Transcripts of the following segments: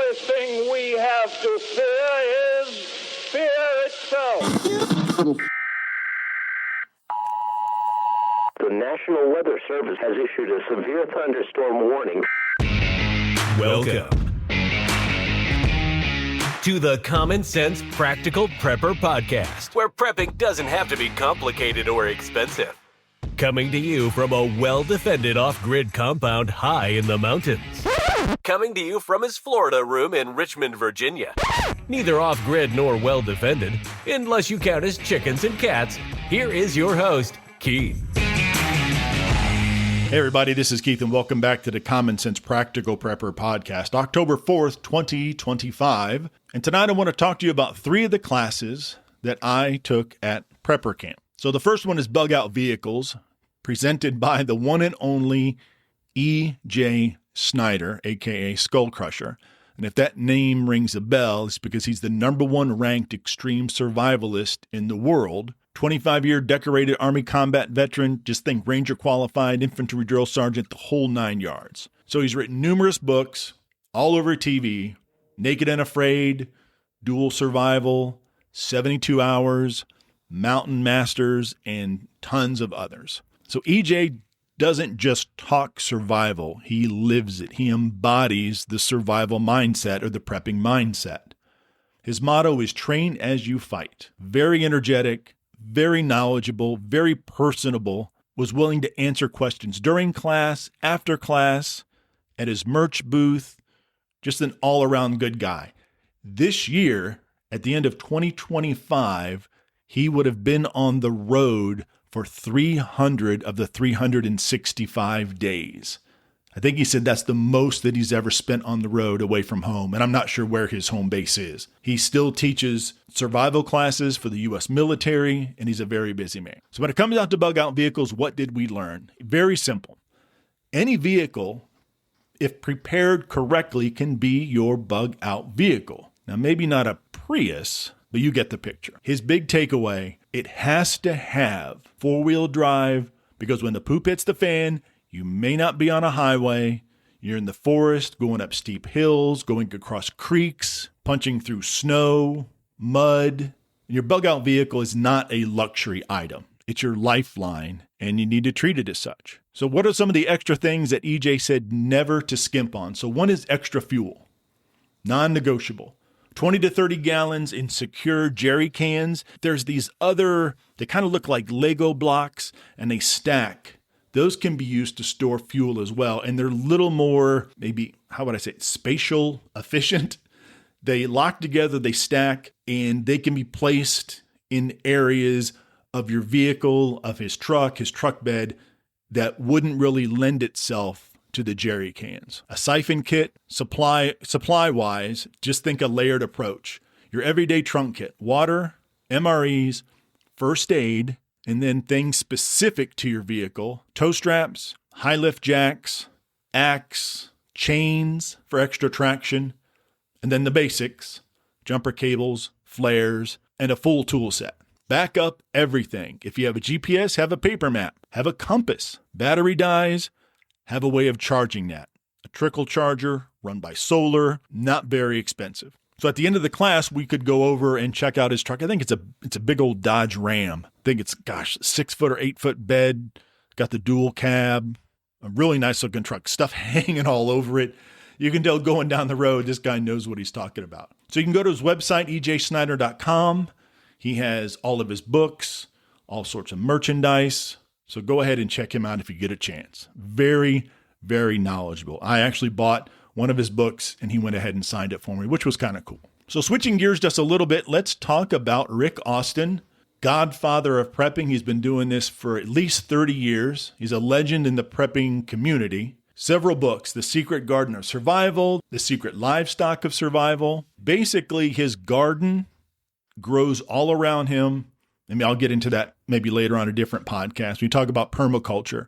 only thing we have to fear is fear itself. The National Weather Service has issued a severe thunderstorm warning. Welcome to the Common Sense Practical Prepper Podcast, where prepping doesn't have to be complicated or expensive. Coming to you from a well-defended off-grid compound high in the mountains. Coming to you from his Florida room in Richmond, Virginia. Neither off-grid nor well-defended, unless you count his chickens and cats. Here is your host, Keith. Hey everybody, this is Keith and welcome back to the Common Sense Practical Prepper Podcast, October 4th, 2025. And tonight I want to talk to you about three of the classes that I took at Prepper Camp. So the first one is Bug Out Vehicles, presented by the one and only E.J. Snyder, aka Skull Crusher. And if that name rings a bell, it's because he's the number one ranked extreme survivalist in the world. 25-year decorated Army combat veteran, just think Ranger qualified, infantry drill sergeant, the whole 9 yards. So he's written numerous books all over TV, Naked and Afraid, Dual Survival, 72 Hours, Mountain Masters, and tons of others. So EJ doesn't just talk survival, he lives it. He embodies the survival mindset or the prepping mindset. His motto is train as you fight. Very energetic, very knowledgeable, very personable, was willing to answer questions during class, after class, at his merch booth, just an all-around good guy. This year, at the end of 2025, he would have been on the road for 300 of the 365 days. I think he said that's the most that he's ever spent on the road away from home, and I'm not sure where his home base is. He still teaches survival classes for the U.S. military, and he's a very busy man. So when it comes out to bug out vehicles, what did we learn? Very simple. Any vehicle, if prepared correctly, can be your bug out vehicle. Now, maybe not a Prius, but you get the picture. His big takeaway, it has to have four-wheel drive, because when the poop hits the fan, you may not be on a highway. You're in the forest, going up steep hills, going across creeks, punching through snow, mud. Your bug out vehicle is not a luxury item. It's your lifeline, and you need to treat it as such. So what are some of the extra things that EJ said never to skimp on? So one is extra fuel, non-negotiable. 20 to 30 gallons in secure jerry cans. There's these other, they kind of look like Lego blocks, and they stack. Those can be used to store fuel as well, and they're a little more, maybe, how would I say, spatial efficient. They lock together, they stack, and they can be placed in areas of your vehicle, of his truck bed, that wouldn't really lend itself to the jerry cans. A siphon kit, supply-wise, just think a layered approach. Your everyday trunk kit, water, MREs, first aid, and then things specific to your vehicle, tow straps, high lift jacks, axe, chains for extra traction, and then the basics, jumper cables, flares, and a full tool set. Back up everything. If you have a GPS, have a paper map, have a compass, battery dies, have a way of charging that. A trickle charger run by solar, not very expensive. So at the end of the class, we could go over and check out his truck. I think it's a big old Dodge Ram. I think it's, 6-foot or 8-foot bed. Got the dual cab, a really nice looking truck, stuff hanging all over it. You can tell going down the road, this guy knows what he's talking about. So you can go to his website, ejsnyder.com. He has all of his books, all sorts of merchandise. So go ahead and check him out if you get a chance. Very, very knowledgeable. I actually bought one of his books, and he went ahead and signed it for me, which was kind of cool. So switching gears just a little bit, let's talk about Rick Austin, godfather of prepping. He's been doing this for at least 30 years. He's a legend in the prepping community. Several books, The Secret Garden of Survival, The Secret Livestock of Survival. Basically, his garden grows all around him. I'll get into that maybe later on a different podcast. We talk about permaculture.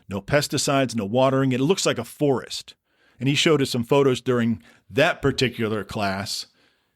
No pesticides, no watering. It looks like a forest. And he showed us some photos during that particular class.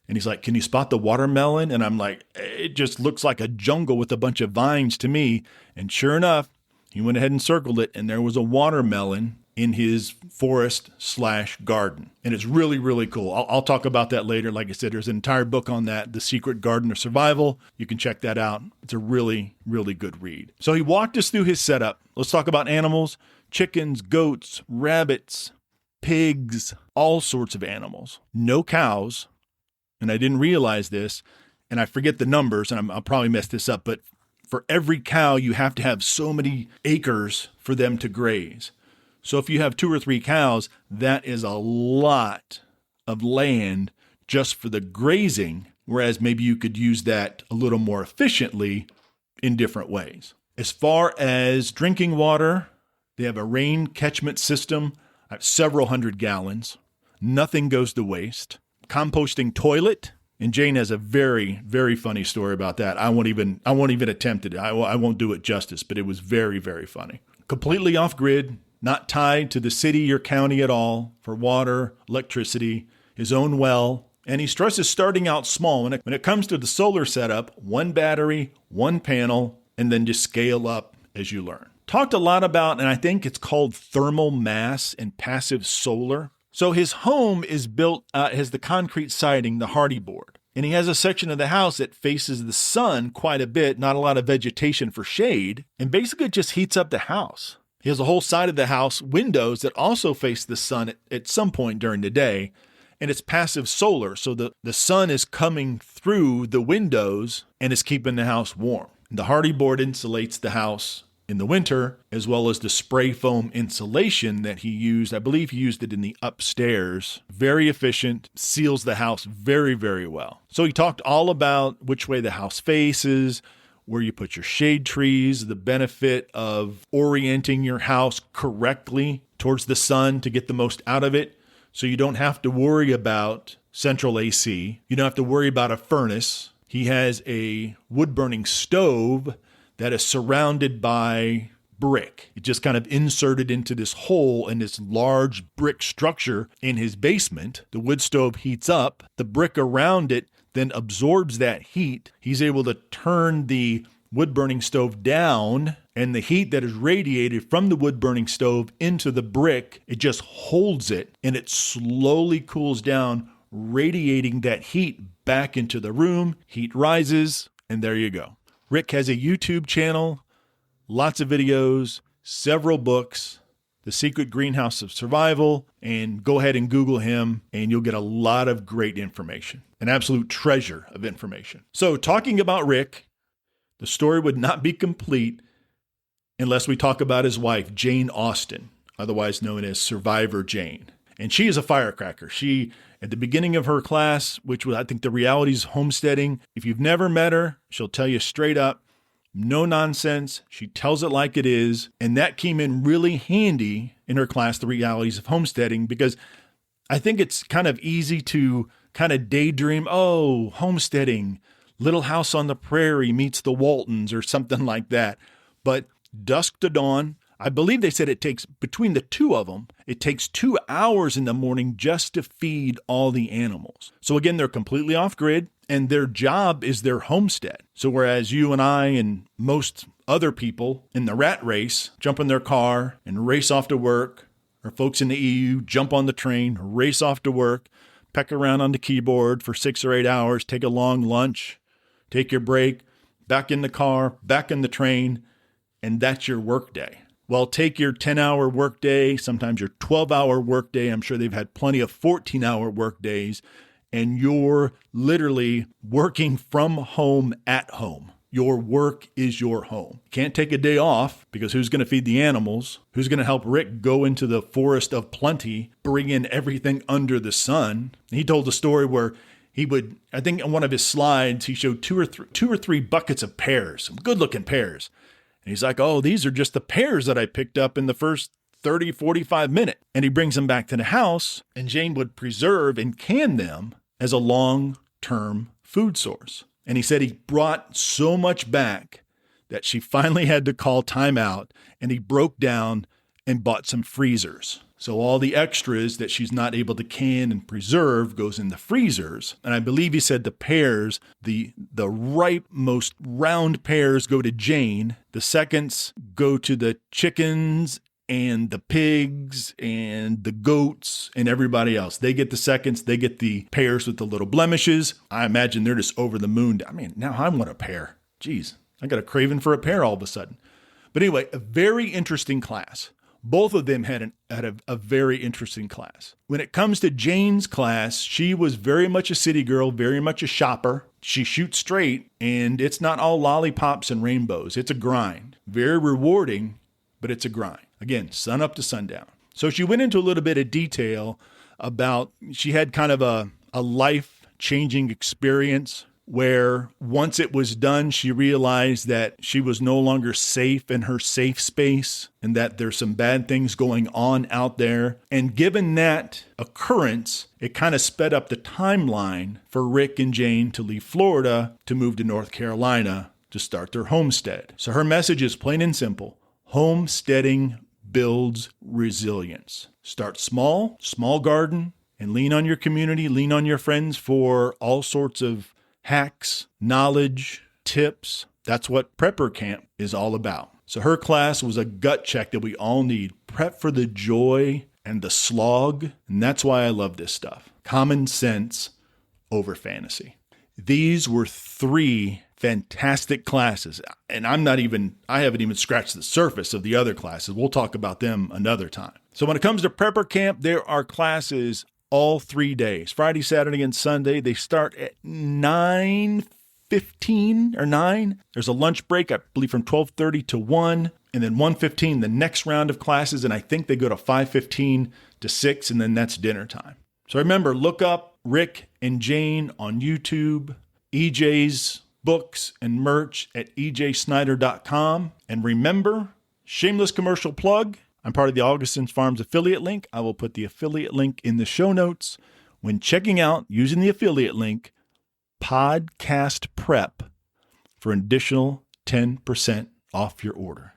And he's like, can you spot the watermelon? And I'm like, it just looks like a jungle with a bunch of vines to me. And sure enough, he went ahead and circled it. And there was a watermelon in his forest/garden. And it's really, really cool. I'll talk about that later. Like I said, there's an entire book on that, The Secret Garden of Survival. You can check that out. It's a really, really good read. So he walked us through his setup. Let's talk about animals: chickens, goats, rabbits, pigs, all sorts of animals. No cows. And I didn't realize this, and I forget the numbers, and I'll probably mess this up, but for every cow, you have to have so many acres for them to graze. So if you have 2 or 3 cows, that is a lot of land just for the grazing, whereas maybe you could use that a little more efficiently in different ways. As far as drinking water, they have a rain catchment system, several hundred gallons. Nothing goes to waste. Composting toilet. And Jane has a very, very funny story about that. I won't even attempt it. I won't do it justice, but it was very, very funny. Completely off grid, not tied to the city or county at all for water, electricity, his own well. And he stresses starting out small. When it comes to the solar setup, 1 battery, 1 panel, and then just scale up as you learn. Talked a lot about, and I think it's called thermal mass and passive solar. So his home is built, has the concrete siding, the hardy board. And he has a section of the house that faces the sun quite a bit, not a lot of vegetation for shade, and basically it just heats up the house. He has a whole side of the house, windows that also face the sun at some point during the day, and it's passive solar, so the sun is coming through the windows and is keeping the house warm. The hardy board insulates the house in the winter, as well as the spray foam insulation that he used. I believe he used it in the upstairs. Very efficient, seals the house very, very well. So he talked all about which way the house faces, where you put your shade trees, the benefit of orienting your house correctly towards the sun to get the most out of it. So you don't have to worry about central AC. You don't have to worry about a furnace. He has a wood-burning stove that is surrounded by brick. It just kind of inserted into this hole in this large brick structure in his basement. The wood stove heats up. The brick around it then absorbs that heat. He's able to turn the wood-burning stove down, and the heat that is radiated from the wood-burning stove into the brick, it just holds it, and it slowly cools down, radiating that heat back into the room. Heat rises, and there you go. Rick has a YouTube channel, lots of videos, several books, The Secret Greenhouse of Survival, and go ahead and Google him, and you'll get a lot of great information, an absolute treasure of information. So talking about Rick, the story would not be complete unless we talk about his wife, Jane Austen, otherwise known as Survivor Jane. And she is a firecracker. She, at the beginning of her class, which was, I think, the realities of homesteading, if you've never met her, she'll tell you straight up, no nonsense. She tells it like it is. And that came in really handy in her class, The Realities of Homesteading, because I think it's kind of easy to kind of daydream, oh, homesteading, Little House on the Prairie meets the Waltons or something like that. But dusk to dawn, I believe they said it takes, between the two of them, it takes 2 hours in the morning just to feed all the animals. So again, they're completely off grid, and their job is their homestead. So whereas you and I and most other people in the rat race jump in their car and race off to work, or folks in the EU jump on the train, race off to work, peck around on the keyboard for 6 or 8 hours, take a long lunch, take your break, back in the car, back in the train, and that's your work day. Well, take your 10-hour workday, sometimes your 12-hour workday. I'm sure they've had plenty of 14-hour workdays, and you're literally working from home at home. Your work is your home. Can't take a day off because who's going to feed the animals? Who's going to help Rick go into the forest of plenty, bring in everything under the sun? He told a story where he would, I think on one of his slides, he showed two or three buckets of pears, some good-looking pears. And he's like, oh, these are just the pears that I picked up in the first 30, 45 minutes. And he brings them back to the house, and Jane would preserve and can them as a long-term food source. And he said he brought so much back that she finally had to call time out, and he broke down and bought some freezers. So all the extras that she's not able to can and preserve goes in the freezers. And I believe he said the pears, the ripe, most round pears go to Jane. The seconds go to the chickens and the pigs and the goats and everybody else. They get the seconds. They get the pairs with the little blemishes. I imagine they're just over the moon. I mean, now I want a pair. Jeez, I got a craving for a pair all of a sudden. But anyway, a very interesting class. Both of them had a very interesting class. When it comes to Jane's class, she was very much a city girl, very much a shopper. She shoots straight, and it's not all lollipops and rainbows. It's a grind. Very rewarding, but it's a grind. Again, sun up to sundown. So she went into a little bit of detail about, she had kind of a life-changing experience where once it was done, she realized that she was no longer safe in her safe space and that there's some bad things going on out there. And given that occurrence, it kind of sped up the timeline for Rick and Jane to leave Florida to move to North Carolina to start their homestead. So her message is plain and simple. Homesteading builds resilience. Start small garden, and lean on your community, lean on your friends for all sorts of hacks, knowledge, tips. That's what Prepper Camp is all about. So her class was a gut check that we all need. Prep for the joy and the slog. And that's why I love this stuff. Common sense over fantasy. These were 3 fantastic classes. And I haven't even scratched the surface of the other classes. We'll talk about them another time. So when it comes to Prepper Camp, there are classes all 3 days, Friday, Saturday, and Sunday. They start at 9:15 or 9. There's a lunch break, I believe, from 12:30 to 1. And then 1:15, the next round of classes. And I think they go to 5:15 to 6, and then that's dinner time. So remember, look up Rick and Jane on YouTube, EJ's books and merch at ejsnyder.com. And remember, shameless commercial plug, I'm part of the Augustin's Farms affiliate link. I will put the affiliate link in the show notes. When checking out using the affiliate link, Podcast Prep, for an additional 10% off your order.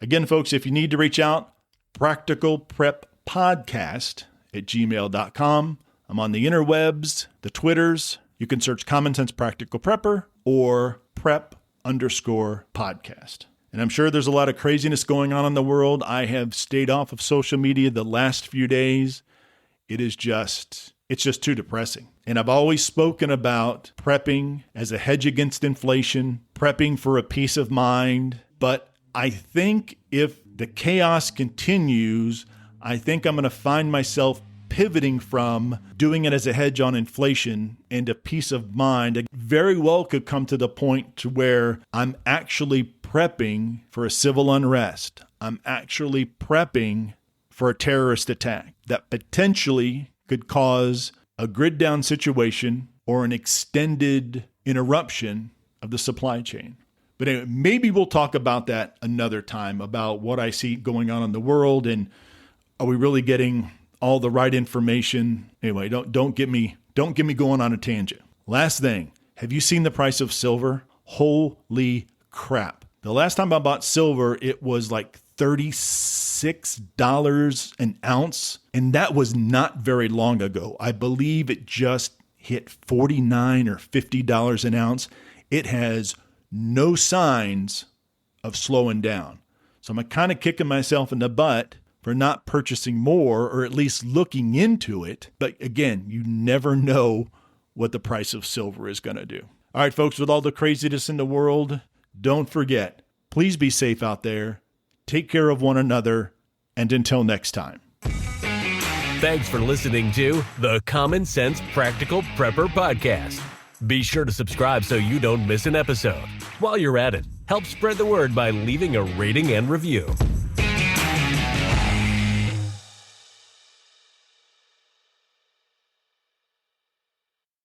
Again, folks, if you need to reach out, practicalpreppodcast@gmail.com. I'm on the interwebs, the Twitters. You can search Common Sense Practical Prepper or prep_podcast. And I'm sure there's a lot of craziness going on in the world. I have stayed off of social media the last few days. It's just too depressing. And I've always spoken about prepping as a hedge against inflation, prepping for a peace of mind. But I think if the chaos continues, I think I'm going to find myself pivoting from doing it as a hedge on inflation and a peace of mind. It very well could come to the point to where I'm actually prepping for a civil unrest. I'm actually prepping for a terrorist attack that potentially could cause a grid down situation or an extended interruption of the supply chain. But anyway, maybe we'll talk about that another time, about what I see going on in the world, and are we really getting all the right information? Anyway, don't get me going on a tangent. Last thing, have you seen the price of silver? Holy crap. The last time I bought silver, it was like $36 an ounce, and that was not very long ago. I believe it just hit $49 or $50 an ounce. It has no signs of slowing down. So I'm kind of kicking myself in the butt for not purchasing more, or at least looking into it. But again, you never know what the price of silver is going to do. All right, folks, with all the craziness in the world, don't forget, please be safe out there. Take care of one another. And until next time. Thanks for listening to the Common Sense Practical Prepper Podcast. Be sure to subscribe so you don't miss an episode. While you're at it, help spread the word by leaving a rating and review.